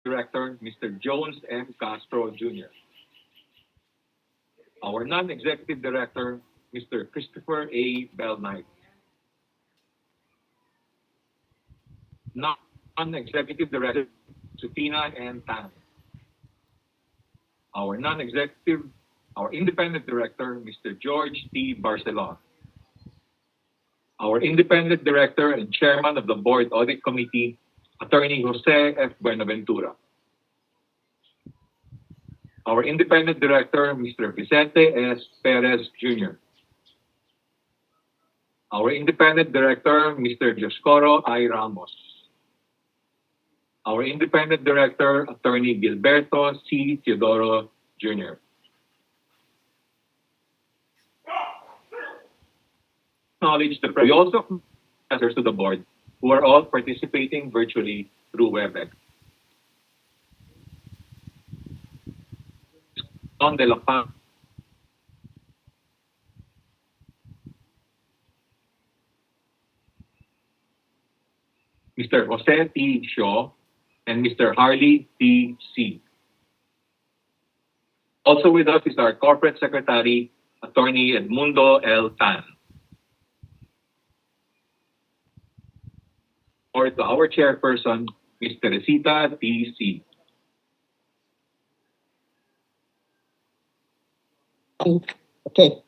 Director, Mr. Jones M. Castro Jr. Our Non-Executive Director, Mr. Christopher A. Bell Knight. Non-Executive Director, Sufina N. Tan. Our Independent Director, Mr. George T. Barcelon. Our Independent Director and Chairman of the Board Audit Committee, Attorney Jose F. Buenaventura. Our Independent Director, Mr. Vicente S. Perez Jr. Our Independent Director, Mr. Dioscoro I. Ramos. Our Independent Director, Attorney Gilberto C. Teodoro Jr. Acknowledge the we also members to the board who are all participating virtually through Webex. On de la Paz, Mr. Jose T. Shaw, and Mr. Harley T. C. Also with us is our Corporate Secretary, Attorney Edmundo L. Tan. Or to our Chairperson, Ms. Teresita T. C. Okay.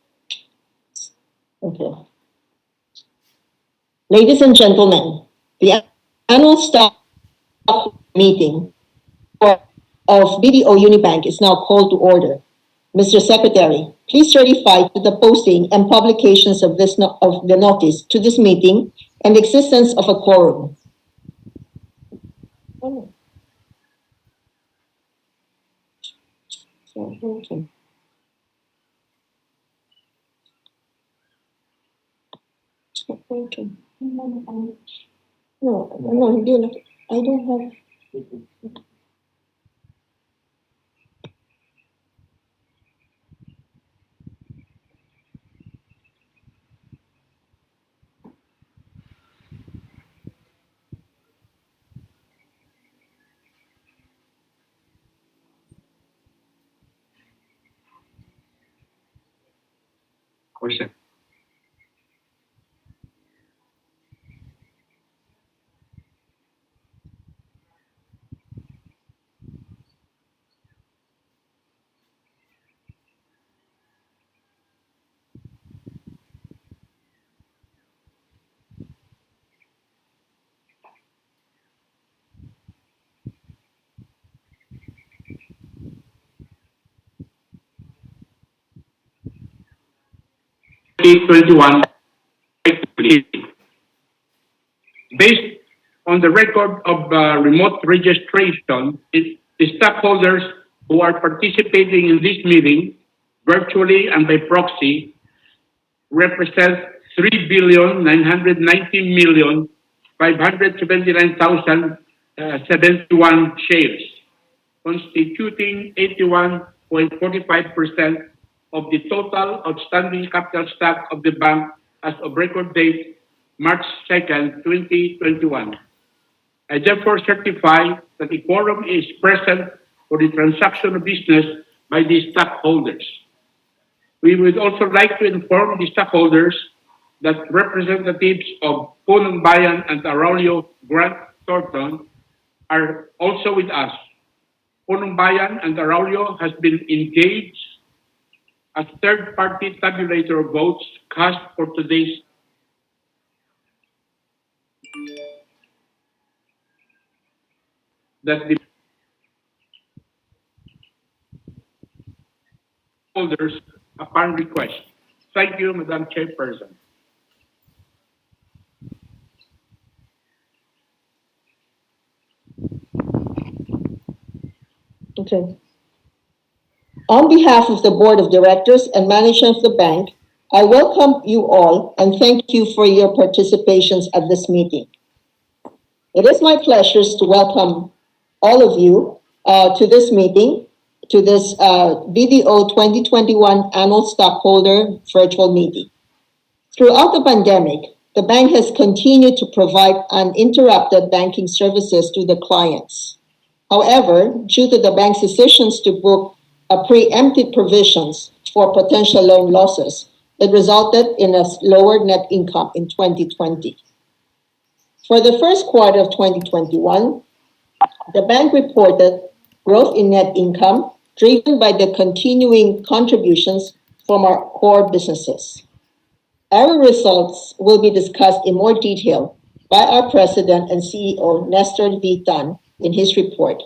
Ladies and gentlemen, the annual staff meeting of BDO Unibank is now called to order. Mr. Secretary, please certify to the posting and publications of the notice to this meeting and the existence of a quorum. No, I don't have. Question. Based on the record of remote registration, the stockholders who are participating in this meeting, virtually and by proxy, represent 3,990,579,071 shares, constituting 81.45% of the total outstanding capital stock of the bank as of record date March 2nd, 2021. I therefore certify that the quorum is present for the transaction of business by the stockholders. We would also like to inform the stockholders that representatives of Punong Bayan and Arroyo Grant Thornton are also with us. Punong Bayan and Arroyo has been engaged as third-party tabulator of votes cast for today's that the holders upon request. Thank you, Madam Chairperson. Okay. On behalf of the Board of Directors and Management of the bank, I welcome you all and thank you for your participations at this meeting. It is my pleasure to welcome all of you to this meeting, to this BDO 2021 Annual Stockholder Virtual Meeting. Throughout the pandemic, the bank has continued to provide uninterrupted banking services to the clients. However, due to the bank's decisions to book a preempted provisions for potential loan losses, it resulted in a lower net income in 2020. For the first quarter of 2021, the bank reported growth in net income driven by the continuing contributions from our core businesses. Our results will be discussed in more detail by our President and CEO, Nestor V. Tan, in his report.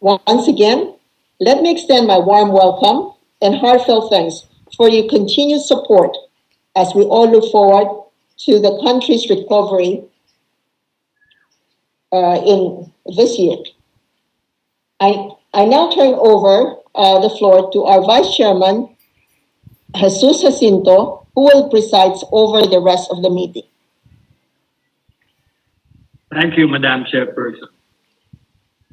Once again, let me extend my warm welcome and heartfelt thanks for your continued support as we all look forward to the country's recovery in this year. I now turn over the floor to our Vice Chairman, Jesus Jacinto, who will preside over the rest of the meeting. Thank you, Madam Chairperson.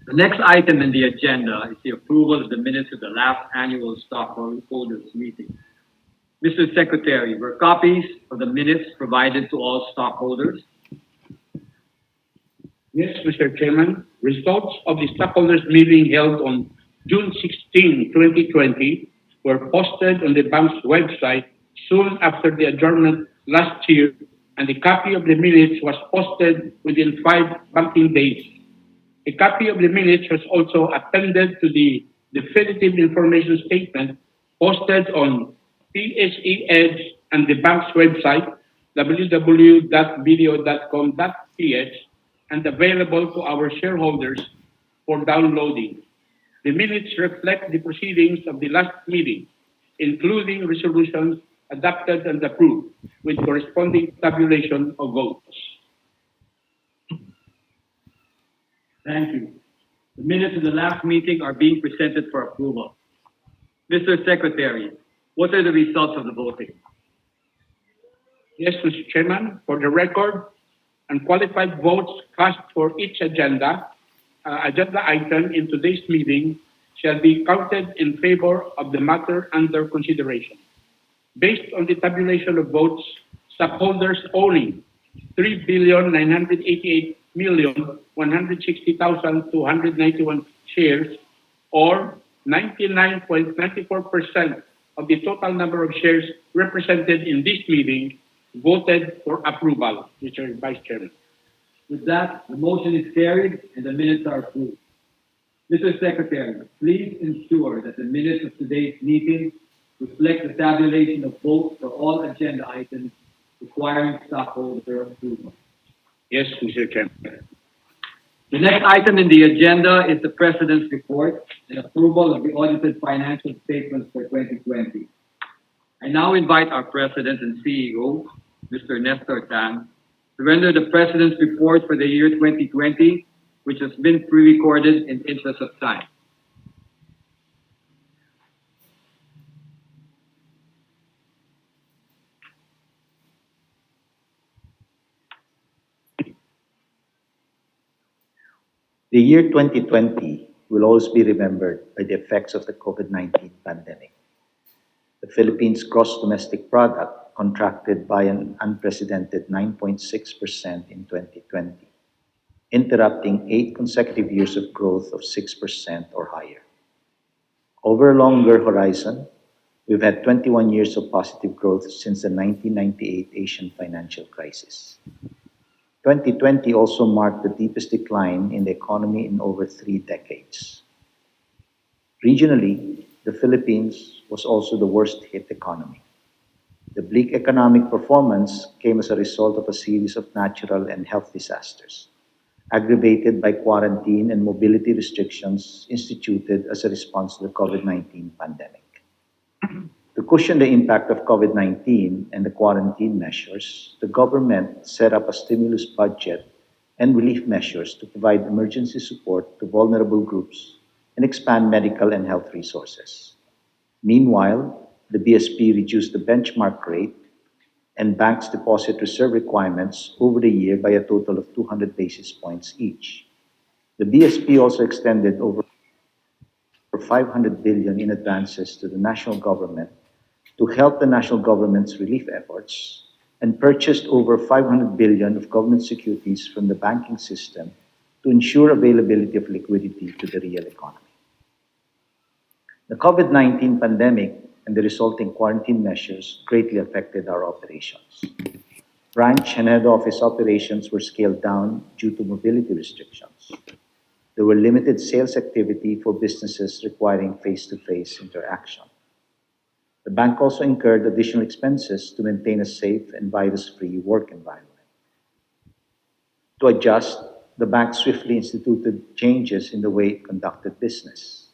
The next item in the agenda is the approval of the minutes of the last annual stockholders meeting. Mr. Secretary, were copies of the minutes provided to all stockholders? Yes, Mr. Chairman. Results of the stockholders meeting held on June 16, 2020 were posted on the bank's website soon after the adjournment last year, and a copy of the minutes was posted within 5 banking days. A copy of the minutes was also appended to the definitive information statement posted on PSE Edge and the bank's website, www.bdo.com.ph, and available to our shareholders for downloading. The minutes reflect the proceedings of the last meeting, including resolutions adopted and approved with corresponding tabulation of votes. Thank you. The minutes of the last meeting are being presented for approval. Mr. Secretary, what are the results of the voting? Yes, Mr. Chairman, for the record, unqualified votes cast for each agenda item in today's meeting shall be counted in favor of the matter under consideration. Based on the tabulation of votes, stockholders owning 3,988,160,291 shares, or 99.94% of the total number of shares represented in this meeting, voted for approval, Mr. Vice Chairman. With that, the motion is carried and the minutes are approved. Mr. Secretary, please ensure that the minutes of today's meeting reflect the tabulation of votes for all agenda items requiring stockholder approval. Yes, Mr. Chairman. The next item in the agenda is the President's report and approval of the audited financial statements for 2020. I now invite our President and CEO, Mr. Nestor Tan, to render the President's report for the year 2020, which has been pre-recorded in interest of time. The year 2020 will always be remembered by the effects of the COVID-19 pandemic. The Philippines' gross domestic product contracted by an unprecedented 9.6% in 2020, interrupting 8 consecutive years of growth of 6% or higher. Over a longer horizon, we've had 21 years of positive growth since the 1998 Asian financial crisis. 2020 also marked the deepest decline in the economy in over 3 decades. Regionally, the Philippines was also the worst hit economy. The bleak economic performance came as a result of a series of natural and health disasters, aggravated by quarantine and mobility restrictions instituted as a response to the COVID-19 pandemic. To cushion the impact of COVID-19 and the quarantine measures, the government set up a stimulus budget and relief measures to provide emergency support to vulnerable groups and expand medical and health resources. Meanwhile, the BSP reduced the benchmark rate and banks' deposit reserve requirements over the year by a total of 200 basis points each. The BSP also extended over 500 billion in advances to the national government to help the national government's relief efforts, and purchased over 500 billion of government securities from the banking system to ensure availability of liquidity to the real economy. The COVID-19 pandemic and the resulting quarantine measures greatly affected our operations. Branch and head office operations were scaled down due to mobility restrictions. There were limited sales activity for businesses requiring face-to-face interaction. The bank also incurred additional expenses to maintain a safe and virus-free work environment. To adjust, the bank swiftly instituted changes in the way it conducted business.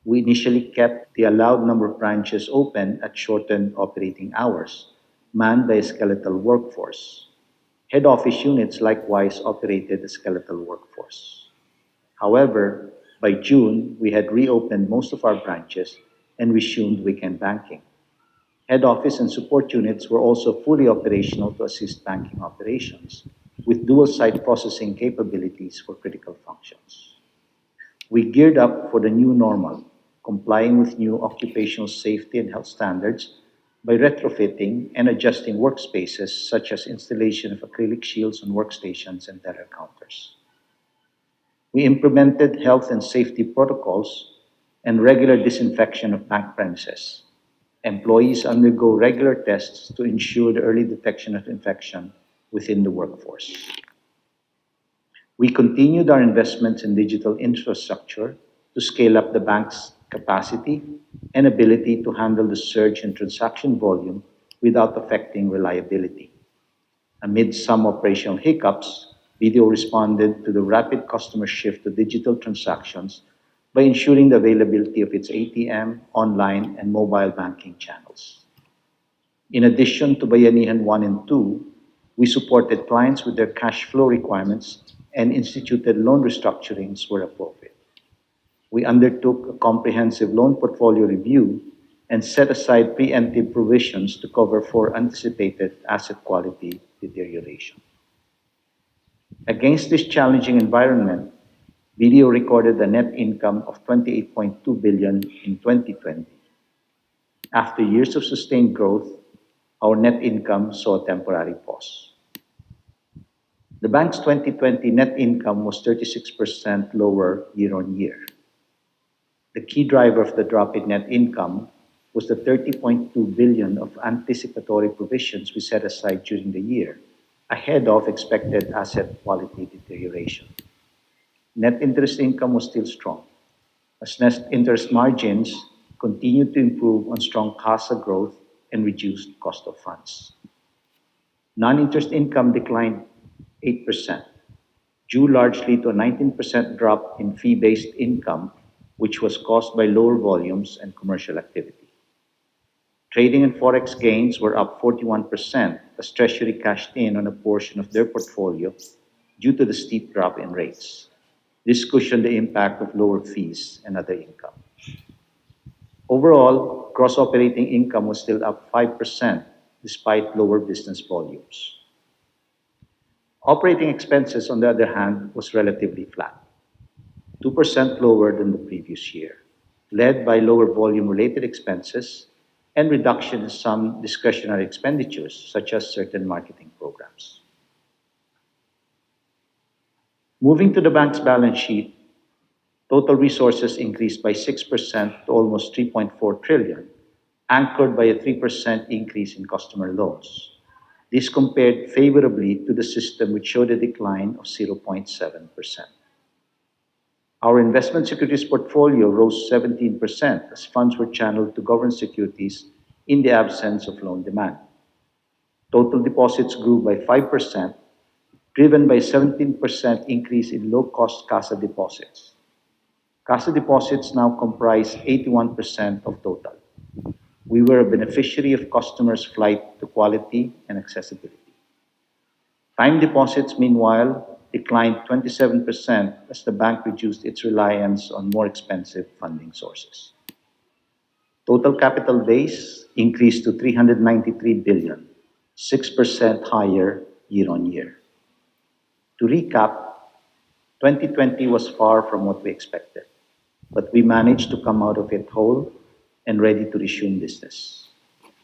We initially kept the allowed number of branches open at shortened operating hours, manned by a skeletal workforce. Head office units likewise operated a skeletal workforce. However, by June, we had reopened most of our branches and resumed weekend banking. Head office and support units were also fully operational to assist banking operations, with dual site processing capabilities for critical functions. We geared up for the new normal, complying with new occupational safety and health standards by retrofitting and adjusting workspaces such as installation of acrylic shields on workstations and teller counters. We implemented health and safety protocols and regular disinfection of bank premises. Employees undergo regular tests to ensure the early detection of infection within the workforce. We continued our investments in digital infrastructure to scale up the bank's capacity and ability to handle the surge in transaction volume without affecting reliability. Amid some operational hiccups, BDO responded to the rapid customer shift to digital transactions by ensuring the availability of its ATM, online, and mobile banking channels. In addition to Bayanihan 1 and 2, we supported clients with their cash flow requirements and instituted loan restructurings where appropriate. We undertook a comprehensive loan portfolio review and set aside preemptive provisions to cover for anticipated asset quality deterioration. Against this challenging environment, BDO recorded a net income of 28.2 billion in 2020. After years of sustained growth, our net income saw a temporary pause. The bank's 2020 net income was 36% lower year-on-year. The key driver of the drop in net income was the 30.2 billion of anticipatory provisions we set aside during the year, ahead of expected asset quality deterioration. Net interest income was still strong, as net interest margins continued to improve on strong CASA growth and reduced cost of funds. Non-interest income declined 8%, due largely to a 19% drop in fee-based income, which was caused by lower volumes and commercial activity. Trading and forex gains were up 41% as Treasury cashed in on a portion of their portfolio due to the steep drop in rates. This cushioned the impact of lower fees and other income. Overall, gross operating income was still up 5% despite lower business volumes. Operating expenses, on the other hand, was relatively flat, 2% lower than the previous year, led by lower volume-related expenses and reduction in some discretionary expenditures, such as certain marketing programs. Moving to the bank's balance sheet, total resources increased by 6% to almost 3.4 trillion, anchored by a 3% increase in customer loans. This compared favorably to the system, which showed a decline of 0.7%. Our investment securities portfolio rose 17% as funds were channeled to government securities in the absence of loan demand. Total deposits grew by 5%, driven by a 17% increase in low-cost CASA deposits. CASA deposits now comprise 81% of total. We were a beneficiary of customers' flight to quality and accessibility. Time deposits, meanwhile, declined 27% as the bank reduced its reliance on more expensive funding sources. Total capital base increased to 393 billion, 6% higher year-on-year. To recap, 2020 was far from what we expected, but we managed to come out of it whole and ready to resume business.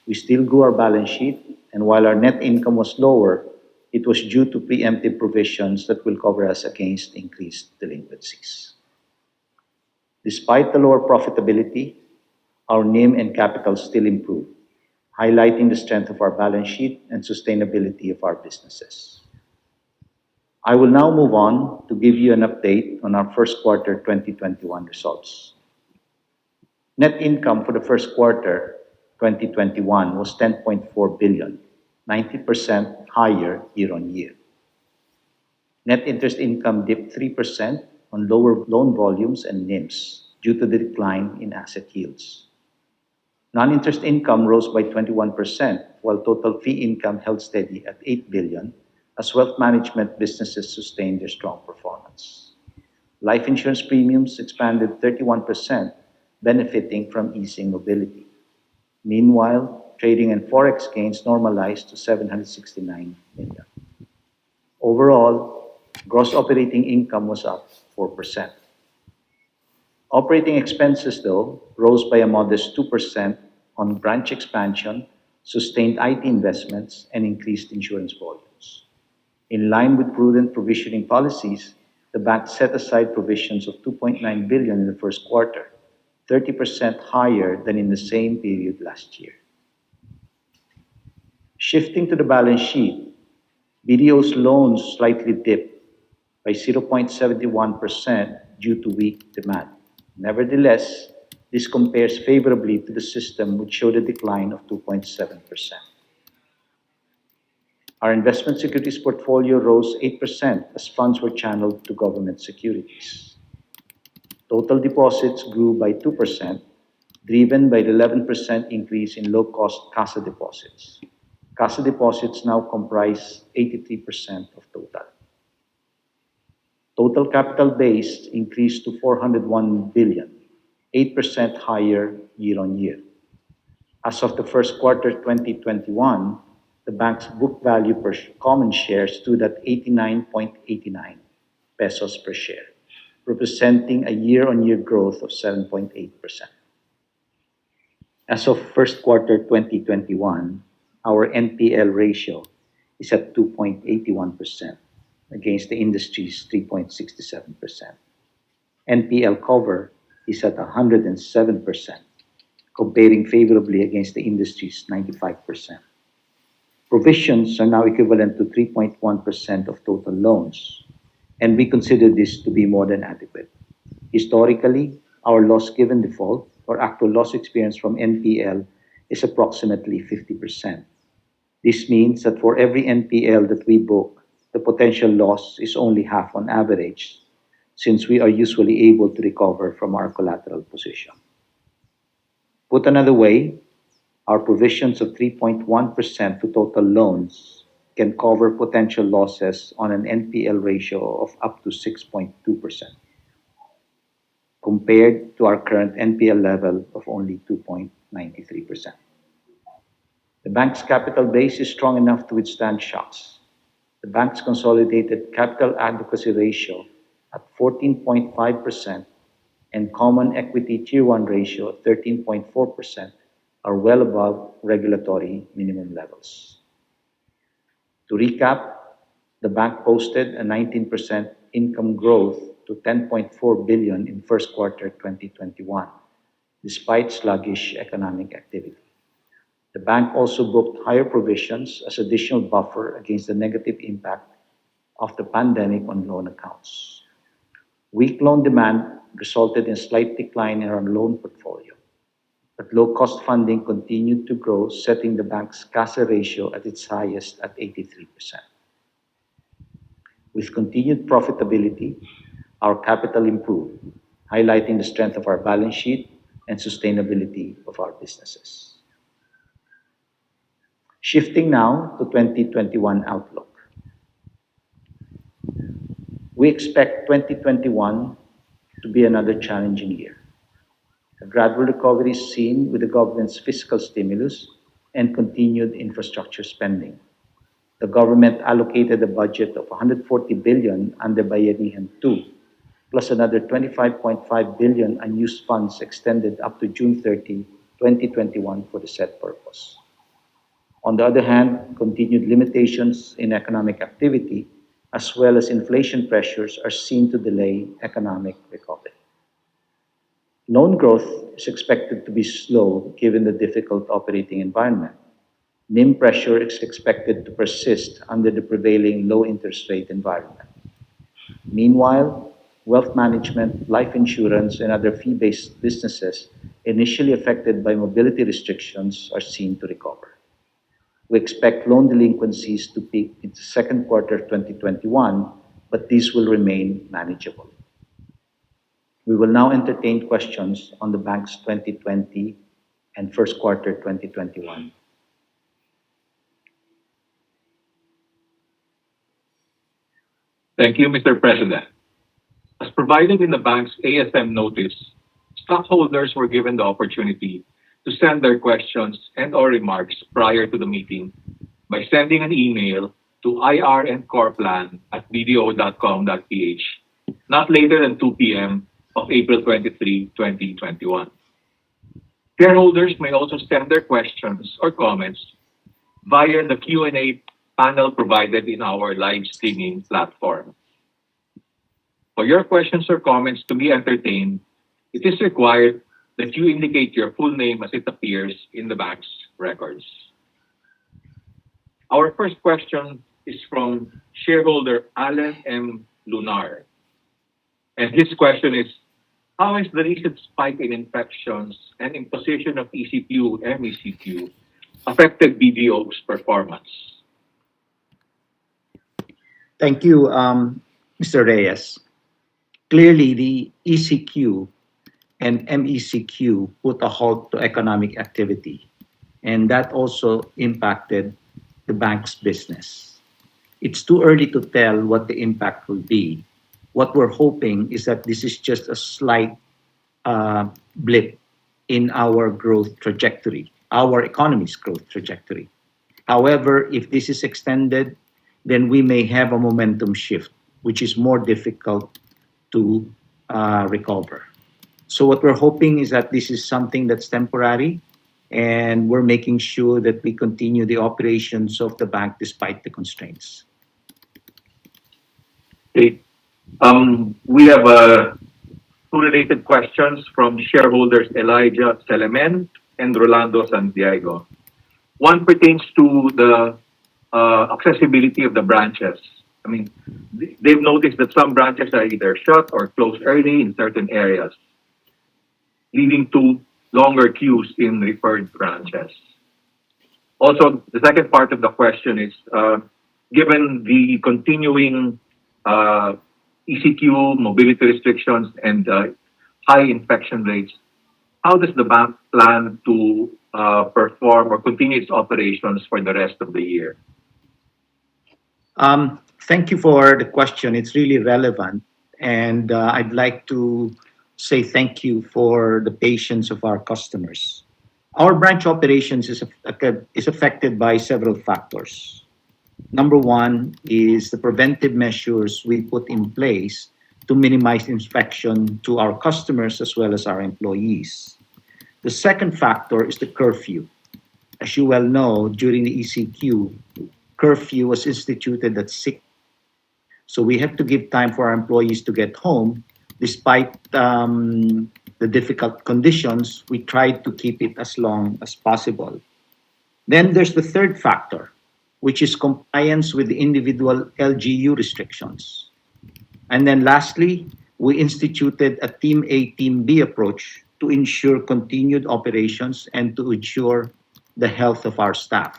We still grew our balance sheet, and while our net income was lower, it was due to preemptive provisions that will cover us against increased delinquencies. Despite the lower profitability, our NIM and capital still improved, highlighting the strength of our balance sheet and sustainability of our businesses. I will now move on to give you an update on our first quarter 2021 results. Net income for the first quarter 2021 was 10.4 billion, 90% higher year-on-year. Net interest income dipped 3% on lower loan volumes and NIMs due to the decline in asset yields. Non-interest income rose by 21%, while total fee income held steady at 8 billion, as wealth management businesses sustained their strong performance. Life insurance premiums expanded 31%, benefiting from easing mobility. Meanwhile, trading and forex gains normalized to 769 million. Overall, gross operating income was up 4%. Operating expenses, though, rose by a modest 2% on branch expansion, sustained IT investments, and increased insurance volumes. In line with prudent provisioning policies, the bank set aside provisions of 2.9 billion in the first quarter, 30% higher than in the same period last year. Shifting to the balance sheet, BDO's loans slightly dipped by 0.71% due to weak demand. Nevertheless, this compares favorably to the system, which showed a decline of 2.7%. Our investment securities portfolio rose 8% as funds were channeled to government securities. Total deposits grew by 2%, driven by the 11% increase in low-cost CASA deposits. CASA deposits now comprise 83% of total. Total capital base increased to 401 billion, 8% higher year-on-year. As of the first quarter 2021, the bank's book value per common share stood at 89.89 pesos per share, representing a year-on-year growth of 7.8%. As of first quarter 2021, our NPL ratio is at 2.81% against the industry's 3.67%. NPL cover is at 107%, comparing favorably against the industry's 95%. Provisions are now equivalent to 3.1% of total loans, and we consider this to be more than adequate. Historically, our loss given default, or actual loss experience from NPL, is approximately 50%. This means that for every NPL that we book, the potential loss is only half on average, since we are usually able to recover from our collateral position. Put another way, our provisions of 3.1% to total loans can cover potential losses on an NPL ratio of up to 6.2%, compared to our current NPL level of only 2.93%. The bank's capital base is strong enough to withstand shocks. The bank's consolidated capital adequacy ratio at 14.5% and common equity tier 1 ratio of 13.4% are well above regulatory minimum levels. To recap, the bank posted a 19% income growth to 10.4 billion in first quarter 2021, despite sluggish economic activity. The bank also booked higher provisions as additional buffer against the negative impact of the pandemic on loan accounts. Weak loan demand resulted in a slight decline in our loan portfolio, but low-cost funding continued to grow, setting the bank's CASA ratio at its highest at 83%. With continued profitability, our capital improved, highlighting the strength of our balance sheet and sustainability of our businesses. Shifting now to 2021 outlook. We expect 2021 to be another challenging year. A gradual recovery is seen with the government's fiscal stimulus and continued infrastructure spending. The government allocated a budget of 140 billion under Bayanihan 2, plus another 25.5 billion unused funds extended up to June 30, 2021 for the said purpose. On the other hand, continued limitations in economic activity as well as inflation pressures are seen to delay economic recovery. Loan growth is expected to be slow given the difficult operating environment. NIM pressure is expected to persist under the prevailing low interest rate environment. Meanwhile, wealth management, life insurance, and other fee-based businesses initially affected by mobility restrictions are seen to recover. We expect loan delinquencies to peak in the second quarter 2021, but these will remain manageable. We will now entertain questions on the bank's 2020 and first quarter 2021. Thank you, Mr. President. As provided in the bank's ASM notice, stockholders were given the opportunity to send their questions and/or remarks prior to the meeting by sending an email to irandcorplan@bdo.com.ph not later than 2 p.m. of April 23, 2021. Shareholders may also send their questions or comments via the Q&A panel provided in our live streaming platform. For your questions or comments to be entertained, it is required that you indicate your full name as it appears in the bank's records. Our first question is from shareholder Alan M. Lunar. And his question is, how has the recent spike in infections and imposition of ECQ, MECQ affected BDO's performance? Thank you, Mr. Reyes. Clearly, the ECQ and MECQ put a halt to economic activity, and that also impacted the bank's business. It's too early to tell what the impact will be. What we're hoping is that this is just a slight blip in our growth trajectory, our economy's growth trajectory. However, if this is extended, then we may have a momentum shift, which is more difficult to recover. So what we're hoping is that this is something that's temporary, and we're making sure that we continue the operations of the bank despite the constraints. Okay. We have two related questions from shareholders Elijah Selemen and Rolando Santiago. One pertains to the accessibility of the branches. I mean, they've noticed that some branches are either shut or closed early in certain areas, leading to longer queues in referred branches. Also, the second part of the question is, given the continuing ECQ, mobility restrictions, and high infection rates, how does the bank plan to perform or continue its operations for the rest of the year? Thank you for the question. It's really relevant, and I'd like to say thank you for the patience of our customers. Our branch operations is affected by several factors. Number one is the preventive measures we put in place to minimize infection to our customers as well as our employees. The second factor is the curfew. As you well know, during the ECQ, curfew was instituted at 6. So we have to give time for our employees to get home. Despite the difficult conditions, we tried to keep it as long as possible. Then there's the third factor, which is compliance with the individual LGU restrictions. And then lastly, we instituted a Team A, Team B approach to ensure continued operations and to ensure the health of our staff.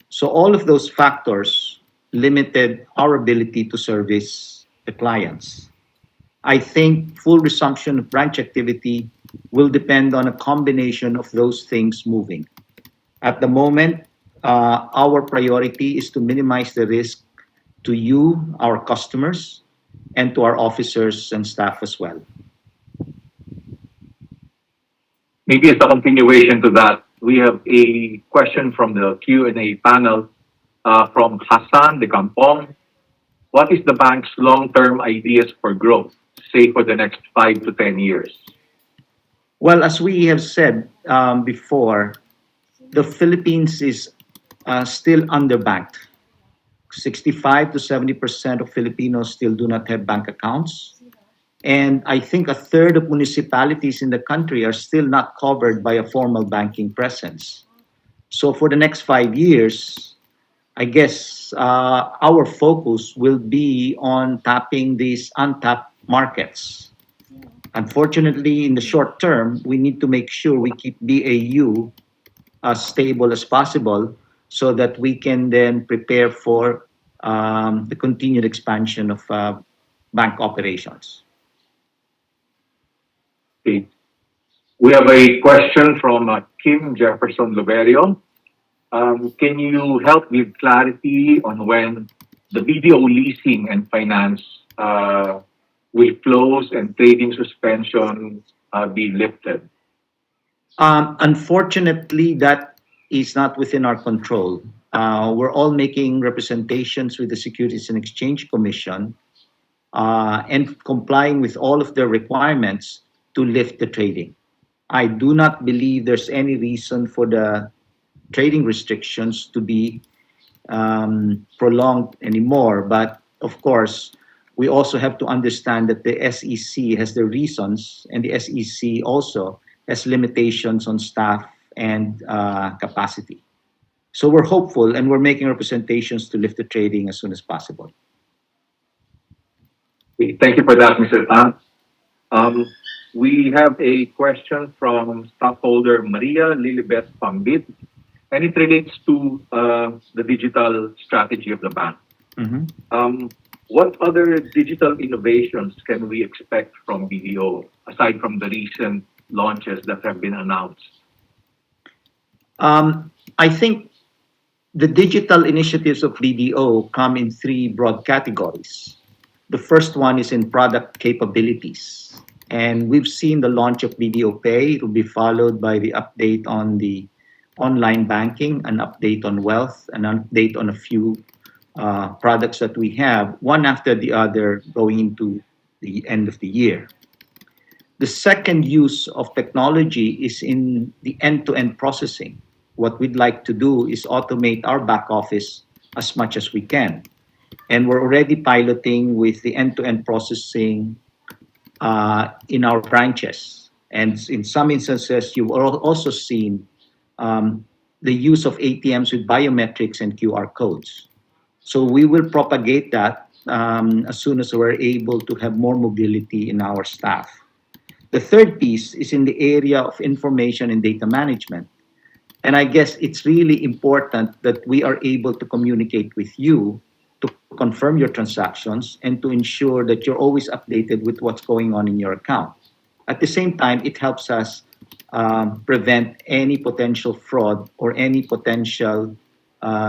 So all of those factors limited our ability to service the clients. I think full resumption of branch activity will depend on a combination of those things moving. At the moment, our priority is to minimize the risk to you, our customers, and to our officers and staff as well. Maybe as a continuation to that, we have a question from the Q&A panel from Hassan de Campong. What is the bank's long-term ideas for growth, say for the next 5 to 10 years? Well, as we have said before, the Philippines is still underbanked. 65 to 70% of Filipinos still do not have bank accounts. And I think a third of municipalities in the country are still not covered by a formal banking presence. So for the next 5 years, I guess our focus will be on tapping these untapped markets. Unfortunately, in the short term, we need to make sure we keep BAU as stable as possible so that we can then prepare for the continued expansion of bank operations. Okay. We have a question from Kim Jefferson Loberio. Can you help give clarity on when the BDO leasing and finance will close and trading suspension be lifted? Unfortunately, that is not within our control. We're all making representations with the Securities and Exchange Commission and complying with all of their requirements to lift the trading. I do not believe there's any reason for the trading restrictions to be prolonged anymore. But of course, we also have to understand that the SEC has their reasons, and the SEC also has limitations on staff and capacity. So we're hopeful, and we're making representations to lift the trading as soon as possible. Okay, thank you for that, Mr. Tan. We have a question from stockholder Maria Lilibet Pambit, and it relates to the digital strategy of the bank. What other digital innovations can we expect from BDO aside from the recent launches that have been announced? I think the digital initiatives of BDO come in three broad categories. The first one is in product capabilities. And we've seen the launch of BDO Pay. It will be followed by the update on the online banking, an update on wealth, an update on a few products that we have, one after the other going into the end of the year. The second use of technology is in the end-to-end processing. What we'd like to do is automate our back office as much as we can. And we're already piloting with the end-to-end processing in our branches. And in some instances, you've also seen the use of ATMs with biometrics and QR codes. So we will propagate that as soon as we're able to have more mobility in our staff. The third piece is in the area of information and data management. And I guess it's really important that we are able to communicate with you to confirm your transactions and to ensure that you're always updated with what's going on in your account. At the same time, it helps us prevent any potential fraud or any potential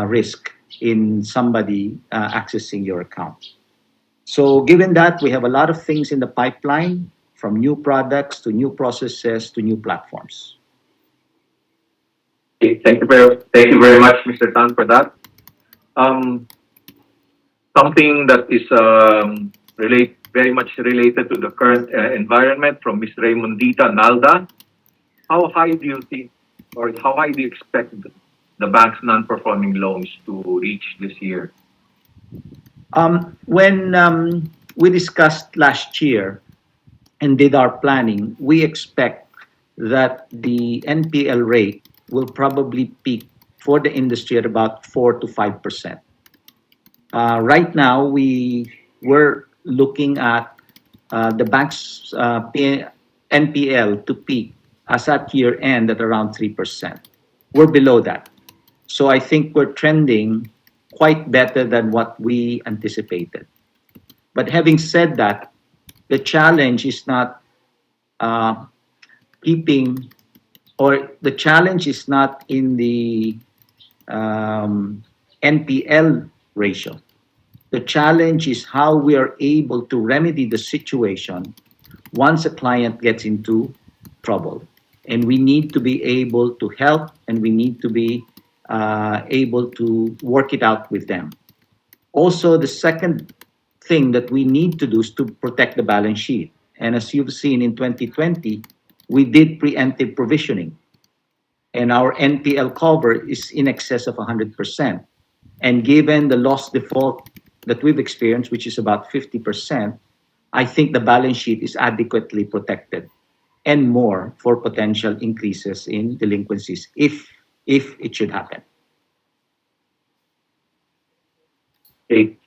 risk in somebody accessing your account. So given that, we have a lot of things in the pipeline, from new products to new processes to new platforms. Okay, thank you very much, Mr. Tan, for that. Something that is very much related to the current environment from Ms. Raymondita Nalda. How high do you think, or how high do you expect the bank's non-performing loans to reach this year? When we discussed last year and did our planning, we expect that the NPL rate will probably peak for the industry at about 4 to 5%. Right now, we're looking at the bank's NPL to peak as at year end at around 3%. We're below that. So I think we're trending quite better than what we anticipated. But having said that, the challenge is not keeping, or the challenge is not in the NPL ratio. The challenge is how we are able to remedy the situation once a client gets into trouble. And we need to be able to help, and we need to be able to work it out with them. Also, the second thing that we need to do is to protect the balance sheet. And as you've seen in 2020, we did preemptive provisioning. and our NPL cover is in excess of 100%. And given the loss default that we've experienced, which is about 50%, I think the balance sheet is adequately protected and more for potential increases in delinquencies if it should happen. Okay.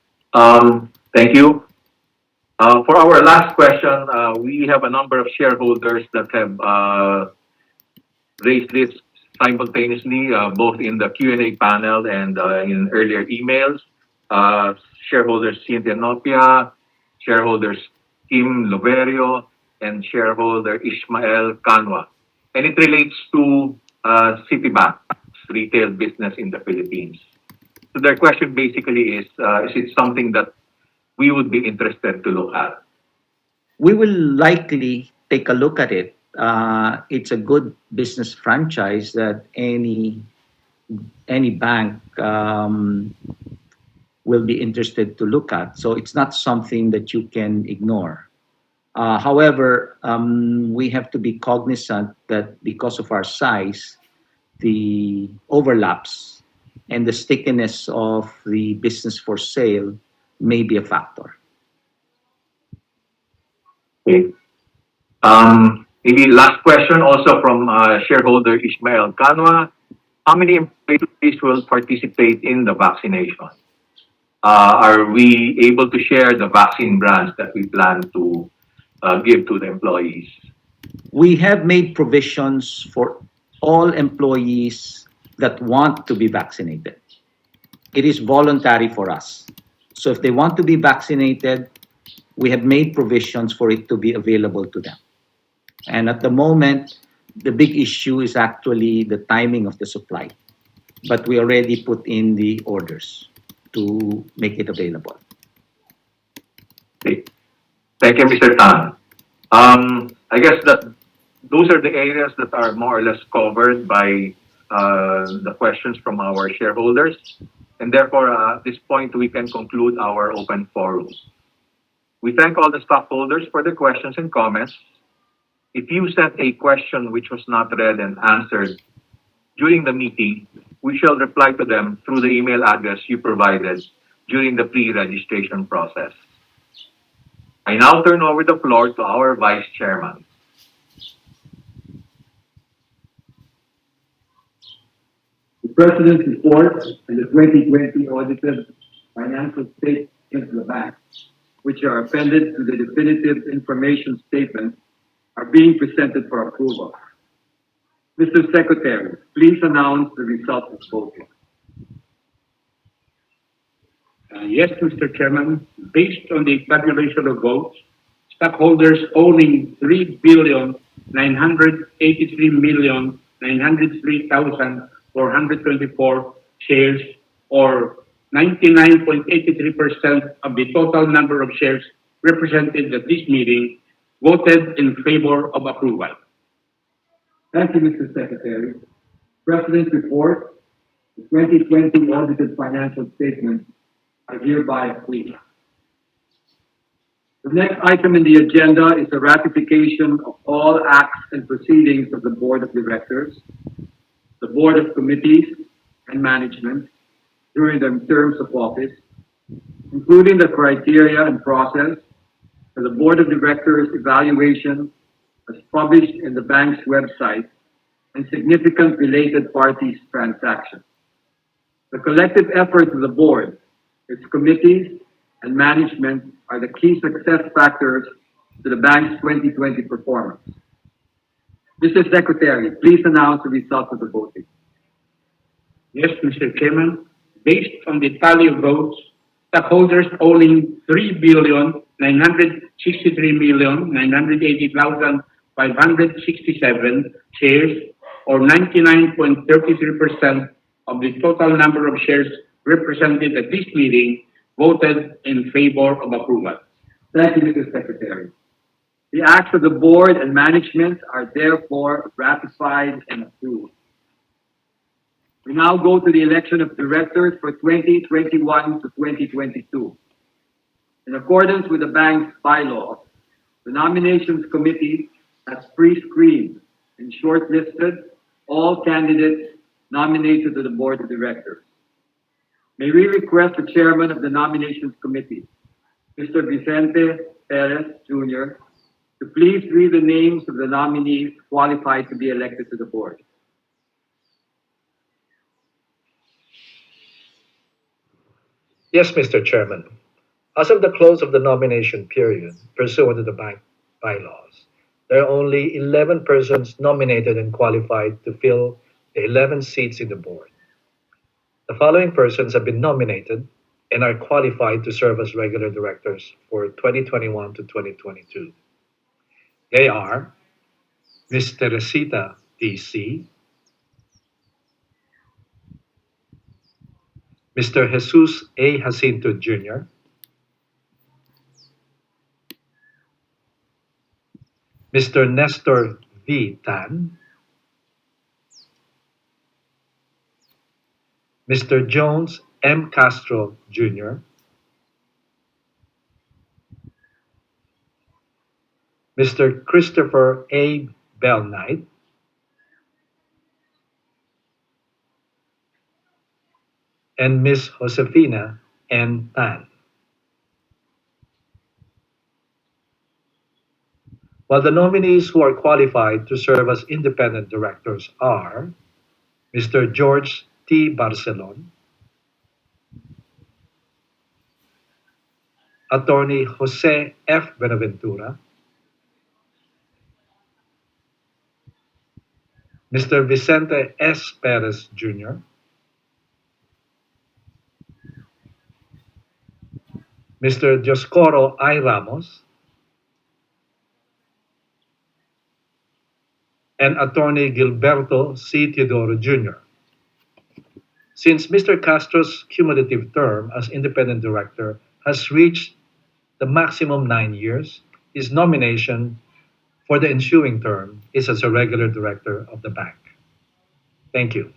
Thank you. For our last question, we have a number of shareholders that have raised this simultaneously, both in the Q&A panel and in earlier emails. Shareholders Cynthia Nopia, shareholders Kim Loverio, and shareholder Ishmael Canwa. And it relates to Citibank's retail business in the Philippines. So their question basically is it something that we would be interested to look at? We will likely take a look at it. It's a good business franchise that any bank will be interested to look at. So it's not something that you can ignore. However, we have to be cognizant that because of our size, the overlaps and the stickiness of the business for sale may be a factor. Okay. Maybe last question also from shareholder Ishmael Canwa. How many employees will participate in the vaccination? Are we able to share the vaccine brands that we plan to give to the employees? We have made provisions for all employees that want to be vaccinated. It is voluntary for us. So if they want to be vaccinated, we have made provisions for it to be available to them. And at the moment, the big issue is actually the timing of the supply. But we already put in the orders to make it available. Okay. Thank you, Mr. Tan. I guess that those are the areas that are more or less covered by the questions from our shareholders. And therefore, at this point, we can conclude our open forum. We thank all the stockholders for the questions and comments. If you sent a question which was not read and answered during the meeting, we shall reply to them through the email address you provided during the pre-registration process. I now turn over the floor to our Vice Chairman. The President's report and the 2020 audited financial statements of the bank, which are appended to the definitive information statement, are being presented for approval. Mr. Secretary, please announce the results of voting. Yes, Mr. Chairman, based on the tabulation of votes, stockholders owning 3,983,903,424 shares, or 99.83% of the total number of shares represented at this meeting, voted in favor of approval. Thank you, Mr. Secretary. President's report, the 2020 audited financial statements are hereby approved. The next item in the agenda is the ratification of all acts and proceedings of the Board of Directors, the Board of Committees, and Management during their terms of office, including the criteria and process for the Board of Directors' evaluation as published in the bank's website and significant related parties transactions. The collective efforts of the Board, its committees, and management are the key success factors to the bank's 2020 performance. Mr. Secretary, please announce the results of the voting. Yes, Mr. Chairman, based on the tally of votes, stockholders owning 3,963,980,567 shares, or 99.33% of the total number of shares represented at this meeting, voted in favor of approval. Thank you, Mr. Secretary. The acts of the Board and management are therefore ratified and approved. We now go to the election of directors for 2021 to 2022. In accordance with the bank's bylaws, the nominations committee has pre-screened and shortlisted all candidates nominated to the Board of Directors. May we request the Chairman of the Nominations Committee, Mr. Vicente Perez Jr., to please read the names of the nominees qualified to be elected to the Board. Yes, Mr. Chairman. As of the close of the nomination period pursuant to the bank bylaws, there are only 11 persons nominated and qualified to fill the 11 seats in the board. The following persons have been nominated and are qualified to serve as regular directors for 2021 to 2022. They are Ms. Teresita D.C., Mr. Jesus A. Jacinto Jr., Mr. Nestor V. Tan, Mr. Jones M. Castro Jr., Mr. Christopher A. Bell Knight, and Ms. Josefina N. Tan. While the nominees who are qualified to serve as independent directors are Mr. George T. Barcelon, Attorney Jose F. Benaventura, Mr. Vicente S. Perez Jr., Mr. Dioscoro I. Ramos, and Attorney Gilberto C. Teodoro Jr. Since Mr. Castro's cumulative term as independent director has reached the maximum 9 years, his nomination for the ensuing term is as a regular director of the bank. Thank you.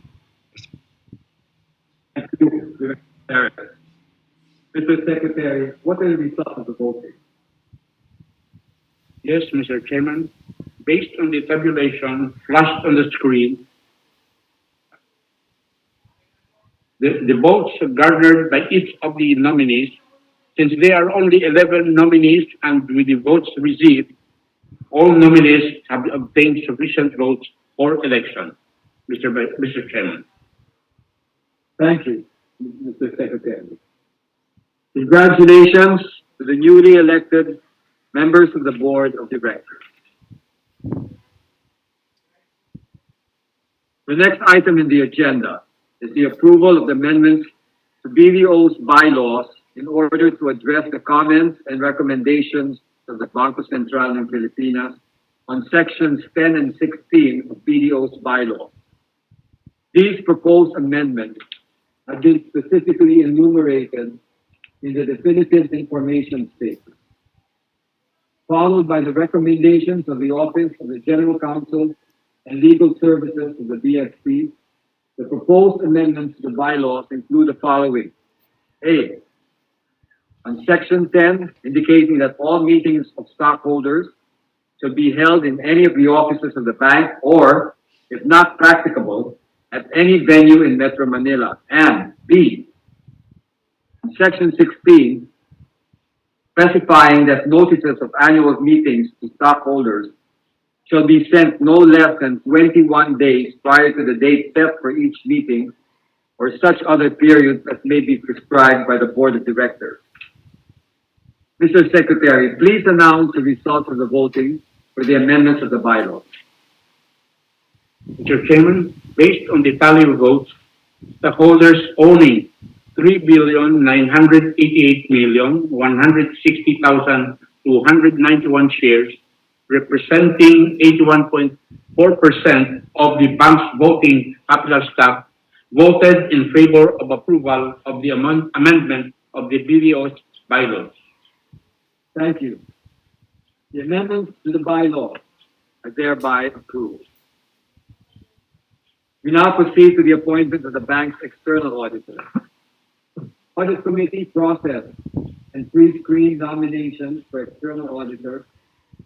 Thank you, Director Perez. Mr. Secretary, what are the results of the voting? Yes, Mr. Chairman. Based on the tabulation flashed on the screen, the votes garnered by each of the nominees, since there are only 11 nominees and with the votes received, all nominees have obtained sufficient votes for election, Mr. Chairman. Thank you, Mr. Secretary. Congratulations to the newly elected members of the Board of Directors. The next item in the agenda is the approval of the amendments to BDO's bylaws in order to address the comments and recommendations of the Bangko Sentral ng Pilipinas on sections 10 and 16 of BDO's bylaws. These proposed amendments have been specifically enumerated in the definitive information statement, followed by the recommendations of the Office of the General Counsel and Legal Services of the BSP. The proposed amendments to the bylaws include the following. A, on section 10, indicating that all meetings of stockholders shall be held in any of the offices of the bank or, if not practicable, at any venue in Metro Manila. And B, on section 16, specifying that notices of annual meetings to stockholders shall be sent no less than 21 days prior to the date set for each meeting or such other periods as may be prescribed by the Board of Directors. Mr. Secretary, please announce the results of the voting for the amendments of the bylaws. Mr. Chairman, based on the tally of votes, the holders owning 3,988,160,291 shares, representing 81.4% of the bank's voting capital stock, voted in favor of approval of the amendment of the BDO's bylaws. Thank you. The amendments to the bylaws are thereby approved. We now proceed to the appointment of the bank's external auditor. Audit Committee processed and pre-screened nominations for external auditor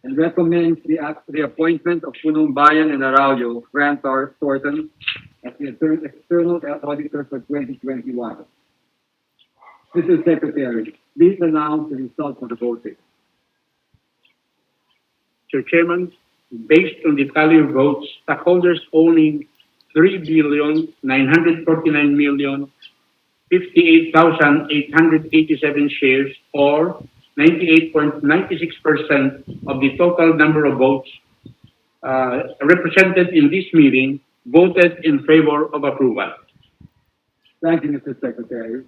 and recommends the appointment of Punong Bayan and Araujo, Grant Thornton, as the external auditor for 2021. Mr. Secretary, please announce the results of the voting. Mr. Chairman, based on the tally of votes, stockholders owning 3,949,058,887 shares, or 98.96% of the total number of votes represented in this meeting, voted in favor of approval. Thank you, Mr. Secretary.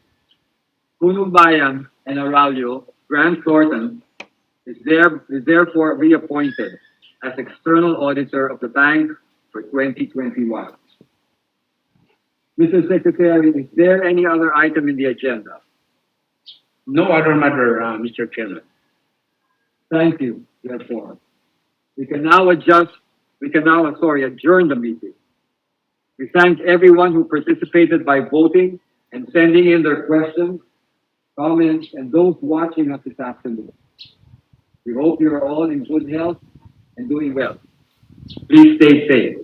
Punong Bayan and Araujo, Grant Thornton, is therefore reappointed as external auditor of the bank for 2021. Mr. Secretary, is there any other item in the agenda? No other matter, Mr. Chairman. Thank you, therefore. We can now adjourn the meeting. We thank everyone who participated by voting and sending in their questions, comments, and those watching us this afternoon. We hope you are all in good health and doing well. Please stay safe.